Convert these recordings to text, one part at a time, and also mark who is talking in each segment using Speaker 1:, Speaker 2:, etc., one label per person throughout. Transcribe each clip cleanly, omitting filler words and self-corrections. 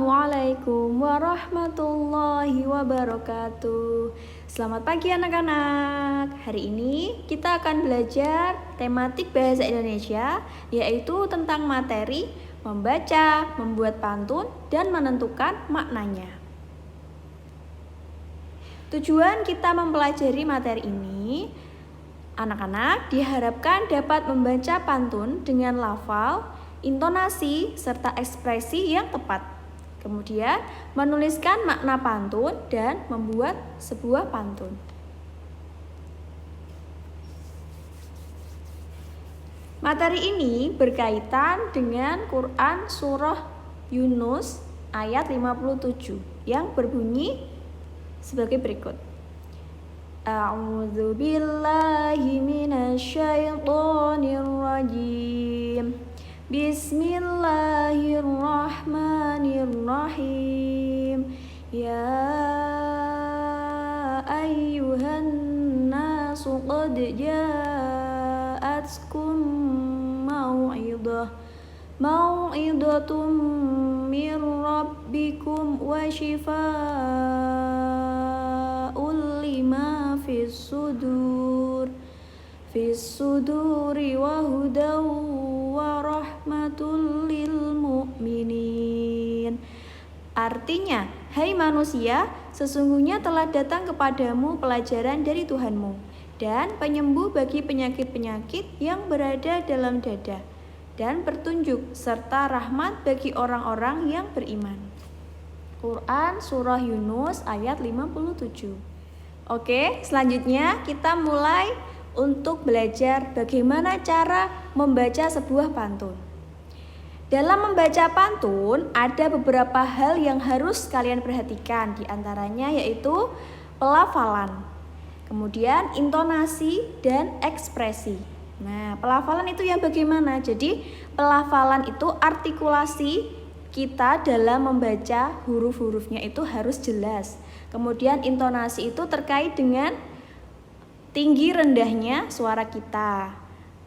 Speaker 1: Assalamualaikum warahmatullahi wabarakatuh. Selamat pagi anak-anak. Hari ini kita akan belajar tematik bahasa Indonesia, yaitu tentang materi membaca, membuat pantun, dan menentukan maknanya. Tujuan kita mempelajari materi ini, anak-anak diharapkan dapat membaca pantun dengan lafal, intonasi, serta ekspresi yang tepat. Kemudian menuliskan makna pantun dan membuat sebuah pantun. Materi ini berkaitan dengan Quran Surah Yunus ayat 57 yang berbunyi sebagai berikut. A'udzu billahi minasyaitonir rajim. Bismillahirrahmanirrahim. Ya ayyuhan nasu qad ja'atkum mau'idatum mir rabbikum wa shifaa'un lima fis suduri wa hudaw wa rahmatul lil mu'minin. Artinya, hai manusia, sesungguhnya telah datang kepadamu pelajaran dari Tuhanmu dan penyembuh bagi penyakit-penyakit yang berada dalam dada dan petunjuk serta rahmat bagi orang-orang yang beriman. Quran Surah Yunus ayat 57. Oke, selanjutnya kita mulai untuk belajar bagaimana cara membaca sebuah pantun. Dalam membaca pantun, ada beberapa hal yang harus kalian perhatikan, diantaranya yaitu pelafalan, kemudian intonasi dan ekspresi. Nah, pelafalan itu yang bagaimana? Jadi, pelafalan itu artikulasi kita dalam membaca huruf-hurufnya itu harus jelas. Kemudian intonasi itu terkait dengan tinggi rendahnya suara kita,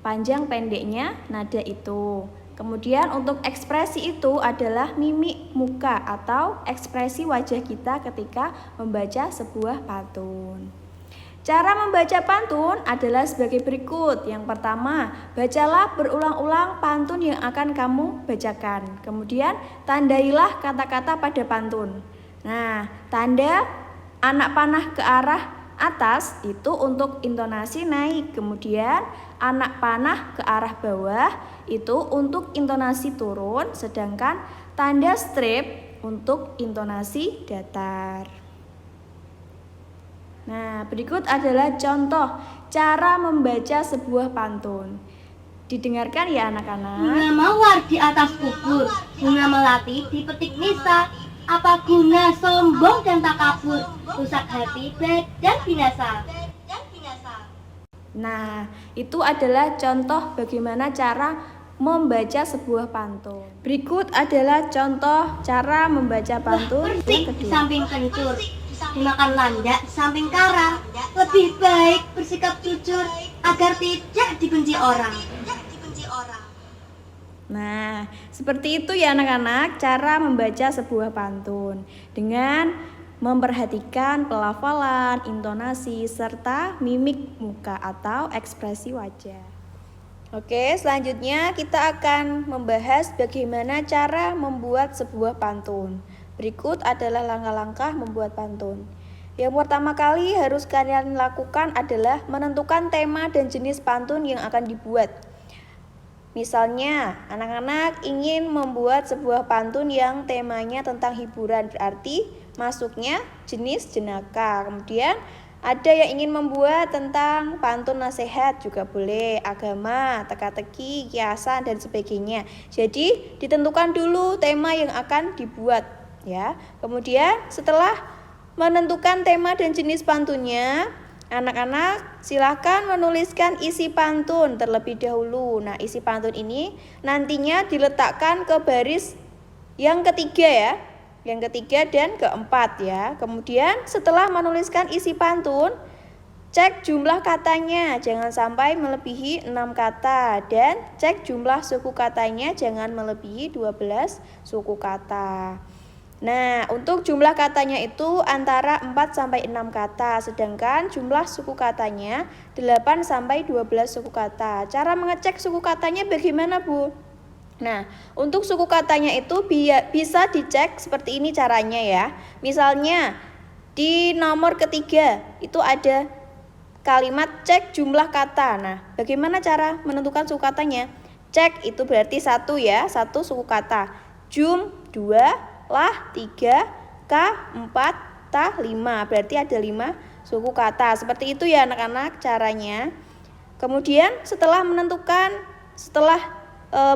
Speaker 1: panjang pendeknya nada itu. Kemudian untuk ekspresi itu adalah mimik muka atau ekspresi wajah kita ketika membaca sebuah pantun. Cara membaca pantun adalah sebagai berikut. Yang pertama, bacalah berulang-ulang pantun yang akan kamu bacakan. Kemudian tandailah kata-kata pada pantun. Nah, tanda anak panah ke arah atas itu untuk intonasi naik, kemudian anak panah ke arah bawah itu untuk intonasi turun, sedangkan tanda strip untuk intonasi datar. Nah, berikut adalah contoh cara membaca sebuah pantun. Didengarkan ya anak-anak.
Speaker 2: Bunga mawar di atas kubur, bunga melati dipetik nisa. Apa guna sombong dan takabur, rusak hati badan binasa.
Speaker 1: Nah, itu adalah contoh bagaimana cara membaca sebuah pantun. Berikut adalah contoh cara membaca pantun yang
Speaker 2: Bersih di
Speaker 1: kedua.
Speaker 2: samping kentur, dimakan landak di samping karang. Lebih baik bersikap jujur agar tidak dibenci orang.
Speaker 1: Nah, seperti itu ya anak-anak cara membaca sebuah pantun dengan memperhatikan pelafalan, intonasi, serta mimik muka atau ekspresi wajah. Oke, selanjutnya kita akan membahas bagaimana cara membuat sebuah pantun. Berikut adalah langkah-langkah membuat pantun. Yang pertama kali harus kalian lakukan adalah menentukan tema dan jenis pantun yang akan dibuat. Misalnya, anak-anak ingin membuat sebuah pantun yang temanya tentang hiburan, berarti masuknya jenis jenaka. Kemudian ada yang ingin membuat tentang pantun nasihat juga boleh, agama, teka-teki, kiasan, dan sebagainya. Jadi ditentukan dulu tema yang akan dibuat ya. Kemudian setelah menentukan tema dan jenis pantunnya, anak-anak silakan menuliskan isi pantun terlebih dahulu. Nah, isi pantun ini nantinya diletakkan ke baris yang ketiga ya. Yang ketiga dan keempat ya. Kemudian setelah menuliskan isi pantun, cek jumlah katanya, jangan sampai melebihi 6 kata. Dan cek jumlah suku katanya, jangan melebihi 12 suku kata. Nah, untuk jumlah katanya itu antara 4 sampai 6 kata, sedangkan jumlah suku katanya 8 sampai 12 suku kata. Cara mengecek suku katanya bagaimana, Bu? Nah, untuk suku katanya itu bisa dicek seperti ini caranya ya. Misalnya di nomor ketiga itu ada kalimat cek jumlah kata. Nah, bagaimana cara menentukan suku katanya? Cek itu berarti 1 ya, 1 suku kata. Jum 2, lah 3, ka 4, ta 5. Berarti ada 5 suku kata. Seperti itu ya anak-anak caranya. Kemudian setelah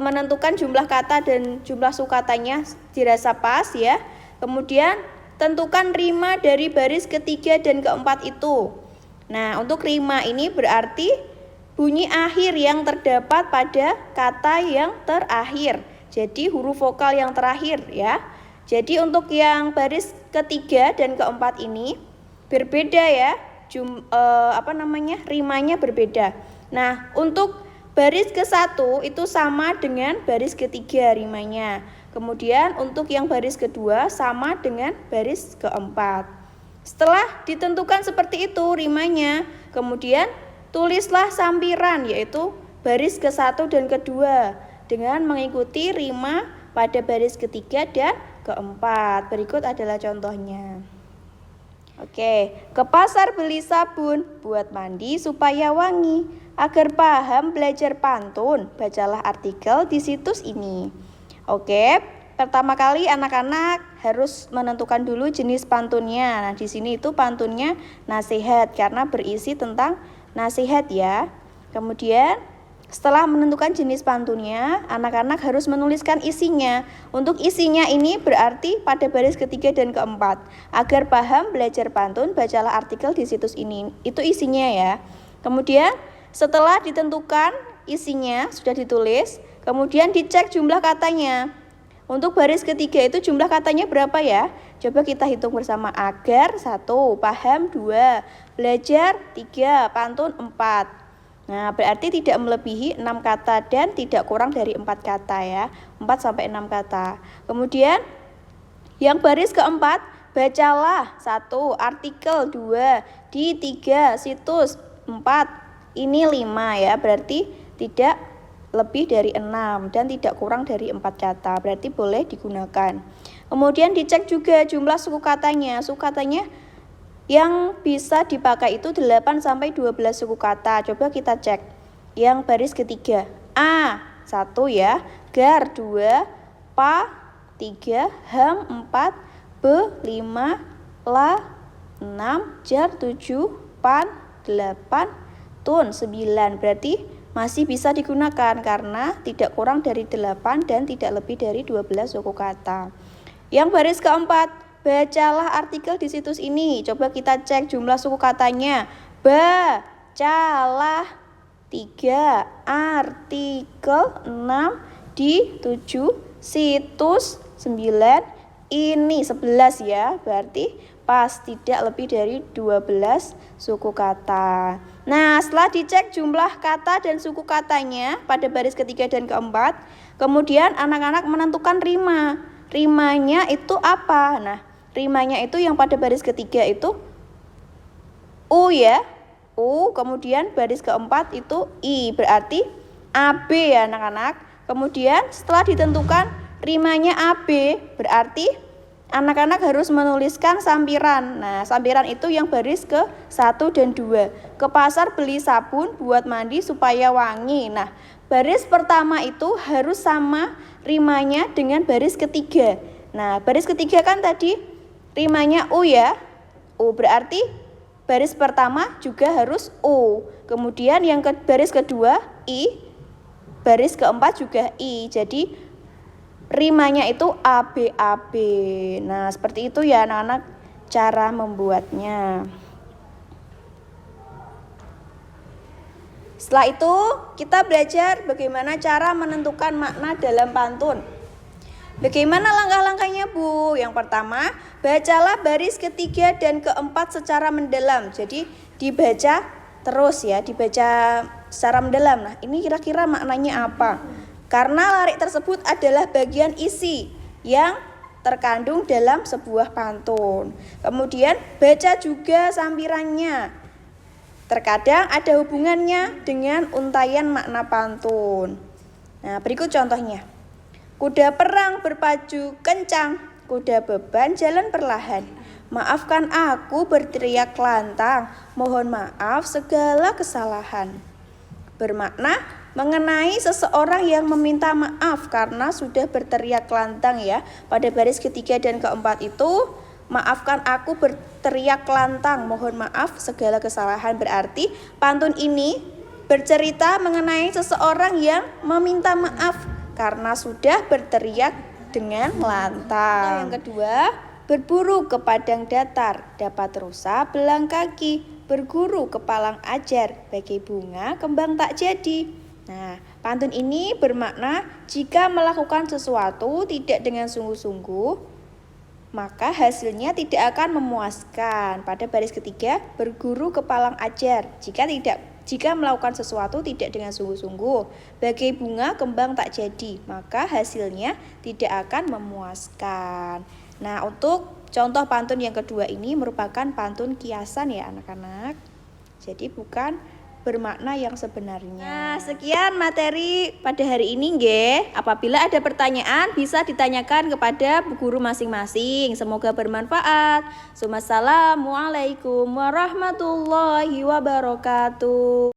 Speaker 1: menentukan jumlah kata dan jumlah suku katanya dirasa pas ya. Kemudian tentukan rima dari baris ketiga dan keempat itu. Nah, untuk rima ini berarti bunyi akhir yang terdapat pada kata yang terakhir. Jadi huruf vokal yang terakhir ya. Jadi untuk yang baris ketiga dan keempat ini berbeda ya, rimanya berbeda. Nah, untuk baris ke-1 itu sama dengan baris ketiga rimanya. Kemudian untuk yang baris kedua sama dengan baris keempat. Setelah ditentukan seperti itu rimanya, kemudian tulislah sampiran yaitu baris ke-1 dan kedua dengan mengikuti rima pada baris ketiga dan keempat. Berikut adalah contohnya. Oke, ke pasar beli sabun buat mandi supaya wangi. Agar paham belajar pantun, bacalah artikel di situs ini. Oke, pertama kali anak-anak harus menentukan dulu jenis pantunnya. Nah, di sini itu pantunnya nasihat karena berisi tentang nasihat ya. Kemudian setelah menentukan jenis pantunnya, anak-anak harus menuliskan isinya. Untuk isinya ini berarti pada baris ketiga dan keempat. Agar paham belajar pantun, bacalah artikel di situs ini. Itu isinya ya. Kemudian setelah ditentukan isinya, sudah ditulis, kemudian dicek jumlah katanya. Untuk baris ketiga itu jumlah katanya berapa ya? Coba kita hitung bersama. Agar 1, paham 2, belajar 3, pantun 4. Nah, berarti tidak melebihi 6 kata dan tidak kurang dari 4 kata ya. 4 sampai 6 kata. Kemudian yang baris keempat, bacalah 1 artikel, 2 di 3 situs, 4 ini 5 ya. Berarti tidak lebih dari 6 dan tidak kurang dari 4 kata. Berarti boleh digunakan. Kemudian dicek juga jumlah suku katanya. Suku katanya yang bisa dipakai itu 8 sampai 12 suku kata. Coba kita cek. Yang baris ketiga. A 1 ya, gar 2, pa 3, ham 4, b 5, la 6, jar 7, pan 8, tun 9. Berarti masih bisa digunakan karena tidak kurang dari 8 dan tidak lebih dari 12 suku kata. Yang baris keempat, bacalah artikel di situs ini. Coba kita cek jumlah suku katanya. Bacalah 3, artikel 6, di 7, situs 9, ini 11 ya. Berarti pas, tidak lebih dari 12 suku kata. Nah, setelah dicek jumlah kata dan suku katanya pada baris ketiga dan keempat, kemudian anak-anak menentukan rima. Rimanya itu apa? Nah, rimanya itu yang pada baris ketiga itu U ya. U, kemudian baris keempat itu I. Berarti AB ya anak-anak. Kemudian setelah ditentukan rimanya AB, berarti anak-anak harus menuliskan sampiran. Nah, sampiran itu yang baris ke 1 dan 2. Ke pasar beli sabun buat mandi supaya wangi. Nah, baris pertama itu harus sama rimanya dengan baris ketiga. Nah, baris ketiga kan tadi rimanya U ya. U berarti baris pertama juga harus U. Kemudian yang baris kedua I, baris keempat juga I. Jadi rimanya itu ABAB. Nah, seperti itu ya anak-anak cara membuatnya. Setelah itu kita belajar bagaimana cara menentukan makna dalam pantun. Bagaimana langkah-langkahnya Bu? Yang pertama, bacalah baris ketiga dan keempat secara mendalam. Jadi dibaca terus ya, dibaca secara mendalam. Nah, ini kira-kira maknanya apa? Karena larik tersebut adalah bagian isi yang terkandung dalam sebuah pantun. Kemudian baca juga sampirannya. Terkadang ada hubungannya dengan untaian makna pantun. Nah, berikut contohnya. Kuda perang berpacu kencang, kuda beban jalan perlahan. Maafkan aku berteriak lantang, mohon maaf segala kesalahan. Bermakna mengenai seseorang yang meminta maaf karena sudah berteriak lantang ya. Pada baris ketiga dan keempat itu, maafkan aku berteriak lantang, mohon maaf segala kesalahan. Berarti pantun ini bercerita mengenai seseorang yang meminta maaf karena sudah berteriak dengan lantang. Yang kedua, berburu ke padang datar, dapat rusa belang kaki, berguru ke palang ajar, bagai bunga kembang tak jadi. Nah, pantun ini bermakna jika melakukan sesuatu tidak dengan sungguh-sungguh, maka hasilnya tidak akan memuaskan. Pada baris ketiga, berguru ke palang ajar, jika melakukan sesuatu tidak dengan sungguh-sungguh, bagai bunga kembang tak jadi, maka hasilnya tidak akan memuaskan. Nah, untuk contoh pantun yang kedua ini merupakan pantun kiasan ya anak-anak. Jadi bukan bermakna yang sebenarnya. Nah, sekian materi pada hari ini nggih. Apabila ada pertanyaan bisa ditanyakan kepada bu guru masing-masing. Semoga bermanfaat. Assalamualaikum warahmatullahi wabarakatuh.